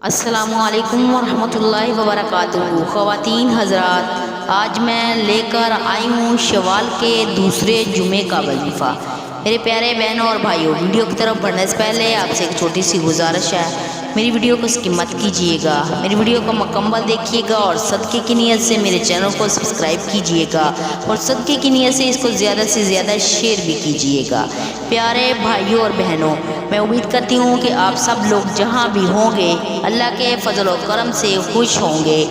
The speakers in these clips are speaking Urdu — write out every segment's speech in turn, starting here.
السلام علیکم ورحمۃ اللہ وبرکاتہ۔ خواتین حضرات، آج میں لے کر آئی ہوں شوال کے دوسرے جمعے کا وظیفہ۔ میرے پیارے بہنوں اور بھائیوں، ویڈیو کی طرف بڑھنے سے پہلے آپ سے ایک چھوٹی سی گزارش ہے، میری ویڈیو کو اسکپ مت کیجیے گا، میری ویڈیو کو مکمل دیکھیے گا اور صدقے کی نیت سے میرے چینل کو سبسکرائب کیجیے گا اور صدقے کی نیت سے اس کو زیادہ سے زیادہ شیئر بھی کیجیے گا۔ پیارے بھائیوں اور بہنوں، میں امید کرتی ہوں کہ آپ سب لوگ جہاں بھی ہوں گے اللہ کے فضل و کرم سے خوش ہوں گے۔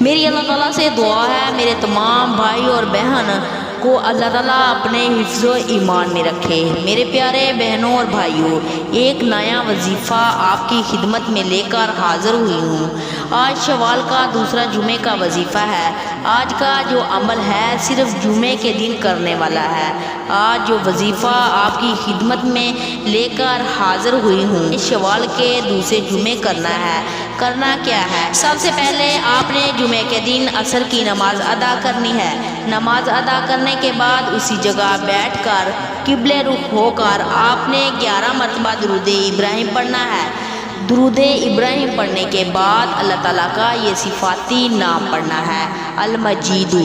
میری اللہ تعالیٰ سے دعا ہے میرے تمام بھائی اور بہن کو اللہ تعالیٰ اپنے حفظ و ایمان میں رکھے۔ میرے پیارے بہنوں اور بھائیوں، ایک نیا وظیفہ آپ کی خدمت میں لے کر حاضر ہوئی ہوں۔ آج شوال کا دوسرا جمعے کا وظیفہ ہے۔ آج کا جو عمل ہے صرف جمعے کے دن کرنے والا ہے۔ آج جو وظیفہ آپ کی خدمت میں لے کر حاضر ہوئی ہوں، شوال کے دوسرے جمعے کرنا ہے۔ کرنا کیا ہے؟ سب سے پہلے آپ نے جمعے کے دن عصر کی نماز ادا کرنی ہے۔ نماز ادا کرنے کے بعد اسی جگہ بیٹھ کر قبلہ رخ ہو کر آپ نے 11 مرتبہ درود ابراہیم پڑھنا ہے۔ درود ابراہیم پڑھنے کے بعد اللہ تعالیٰ کا یہ صفاتی نام پڑھنا ہے، المجید۔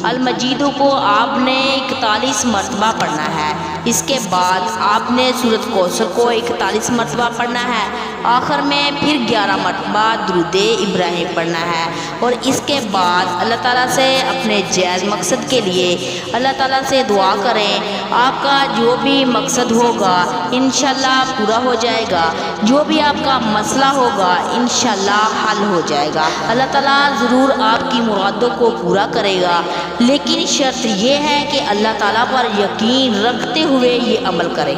المجید کو آپ نے 41 مرتبہ پڑھنا ہے۔ اس کے بعد آپ نے سورۃ کوثر کو 41 مرتبہ پڑھنا ہے۔ آخر میں پھر 11 مرتبہ درود ابراہیم پڑھنا ہے اور اس کے بعد اللہ تعالیٰ سے اپنے جائز مقصد کے لیے اللہ تعالیٰ سے دعا کریں۔ آپ کا جو بھی مقصد ہوگا انشاءاللہ پورا ہو جائے گا، جو بھی آپ کا مسئلہ ہوگا انشاءاللہ حل ہو جائے گا۔ اللہ تعالیٰ ضرور آپ کی مرادوں کو پورا کرے گا، لیکن شرط یہ ہے کہ اللہ تعالیٰ پر یقین رکھتے ہوئے یہ عمل کریں۔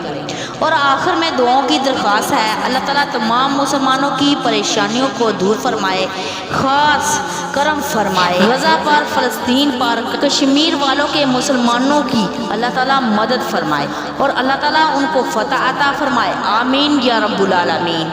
اور آخر میں دعاؤں کی درخواست ہے، اللہ تعالیٰ تمام مسلمانوں کی پریشانیوں کو دور فرمائے، خاص کرم فرمائے۔ غزہ پر، فلسطین پر، کشمیر والوں کے مسلمانوں کی اللہ تعالیٰ مدد فرمائے اور اللہ تعالیٰ ان کو فتح عطا فرمائے۔ آمین یا رب العالمین۔